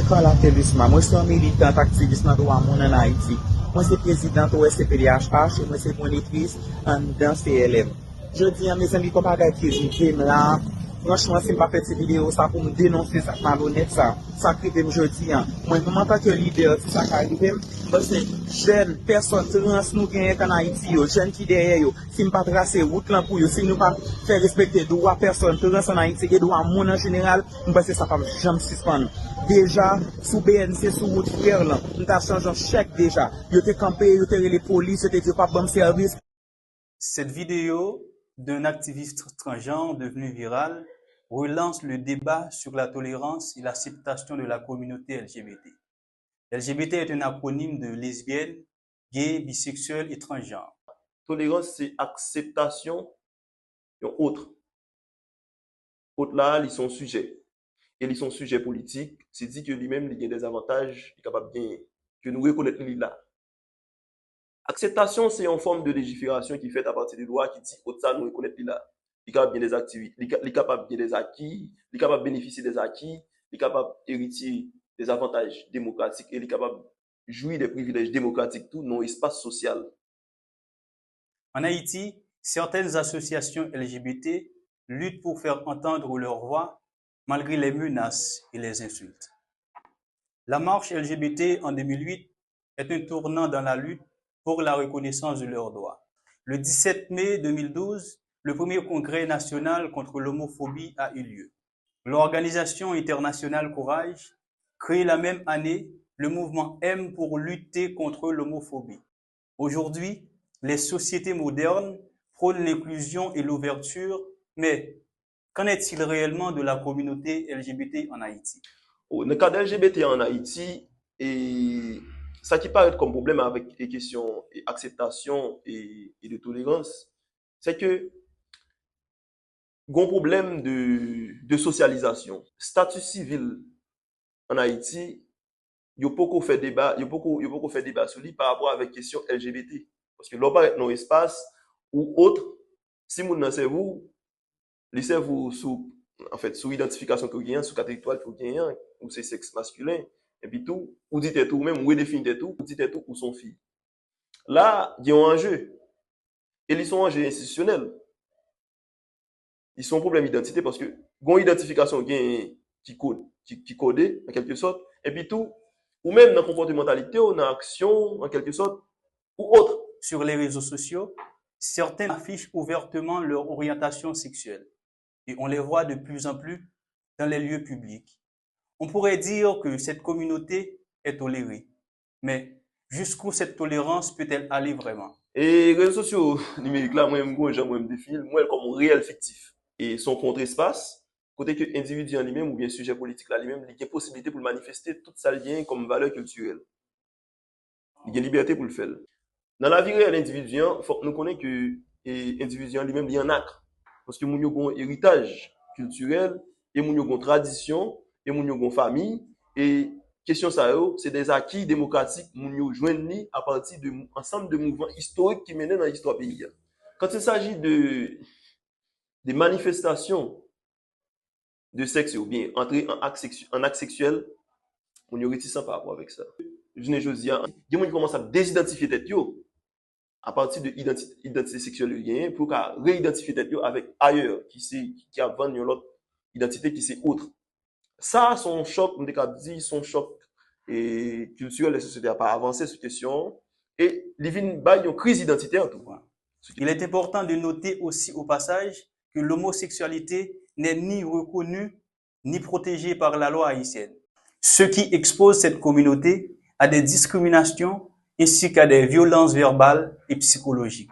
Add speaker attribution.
Speaker 1: Carla Telusma. Moi, je suis un militant activiste dans le monde en Haïti. Moi, c'est président de SCPDHH et moi, c'est monitrice dans CLM. Je dis à mes amis, comme pas qui là, franchement, si je ne pas fait cette vidéo, ça pour me dénoncer ça malhonnête, ça crive je dis. Moi, en tant que leader, c'est ça qui arrive. Parce que jeunes, personnes, trans, nous gagnons en Haïti, jeunes qui derrière, si je ne pas tracer route là pour eux, si nous pas faire respecter droits personnes, trans en Haïti et droits monde en général, je pense que ça ne va jamais suspendre. Déjà, sous BNC, sous route frère, là, nous avons changé un chèque déjà. Ils ont campé, ils ont les polices, ils ont dit pas bon service.
Speaker 2: Cette vidéo d'un activiste transgenre devenu viral relance le débat sur la tolérance et l'acceptation de la communauté LGBT. LGBT est un acronyme de lesbienne, gay, bisexuel et transgenre.
Speaker 3: Tolérance, c'est acceptation de autres. Autres là, ils sont sujets. Et ils sont sujets politiques. C'est dit que lui-même, il y a des avantages, il est capable de gagner. Que nous reconnaissons là. Acceptation, c'est une forme de légifération qui est faite à partir des lois qui dit, autre ça, nous reconnaissons là. Il est capable de bien des activités, il est capable de bien des acquis, il est capable de bénéficier des acquis, il est capable d'hériter des avantages démocratiques et il est capable de jouir des privilèges démocratiques, tout dans l'espace social.
Speaker 2: En Haïti, certaines associations LGBT luttent pour faire entendre leur voix malgré les menaces et les insultes. La marche LGBT en 2008 est un tournant dans la lutte pour la reconnaissance de leurs droits. Le 17 mai 2012, le premier congrès national contre l'homophobie a eu lieu. L'organisation internationale Courage crée la même année le mouvement M pour lutter contre l'homophobie. Aujourd'hui, les sociétés modernes prônent l'inclusion et l'ouverture, mais qu'en est-il réellement de la communauté LGBT en Haïti?
Speaker 3: Dans le cas d'LGBT en Haïti, et ça qui paraît comme problème avec les questions d'acceptation et de tolérance, c'est que il y a un problème de socialisation. Statut civil en Haïti, il y a beaucoup fait débat, sur lui par rapport avec la question LGBT. Parce que l'on est dans l'espace ou autre, si vous n'avez vous, laissez-vous sous identification que vous gagnez, sous catégorie que vous gagnez, ou c'est sexe masculin, et puis tout, ou dites tout, même, ou définissez tout, ou dites tout, ou son fille. Là, il y a un enjeu. Et ils sont un enjeu institutionnel. Ils sont un problème d'identité parce que, une identification qui codée, en quelque sorte, et puis tout, ou même dans la comportementalité, ou dans l'action, en quelque sorte, ou autre.
Speaker 2: Sur les réseaux sociaux, certains affichent ouvertement leur orientation sexuelle et on les voit de plus en plus dans les lieux publics. On pourrait dire que cette communauté est tolérée, mais jusqu'où cette tolérance peut-elle aller vraiment?
Speaker 3: Et les réseaux sociaux numériques là, moi-même définir, moi comme un réel fictif. Et son contre-espace, côté que l'individu en lui-même ou bien sujet politique là lui-même, il y a possibilité pour manifester toute sa lien comme valeur culturelle. Il y a liberté pour le faire. Dans la vie réelle, l'individu, il faut que nous connaissions que l'individu lui-même, il y a un acte. Parce que nous avons un héritage culturel, et nous avons une tradition, et nous avons une famille. Et question ça, c'est des acquis démocratiques nous avons joints à partir de ensemble de mouvements historiques qui mènent dans l'histoire pays. Quand il s'agit de manifestations de sexe ou bien entrer en acte sexuel, on est réticent par rapport avec ça. Je ne dis pas, il y a des gens qui commencent à désidentifier tête à partir de l'identité sexuelle pour réidentifier tête avec ailleurs qui a vendu une autre identité qui c'est autre. Ça, son choc, on dit, son choc culturel, la société n'a pas avancé sur cette question et il y a une crise identitaire en tout cas.
Speaker 2: Il est important de noter aussi au passage que l'homosexualité n'est ni reconnue ni protégée par la loi haïtienne, ce qui expose cette communauté à des discriminations ainsi qu'à des violences verbales et psychologiques.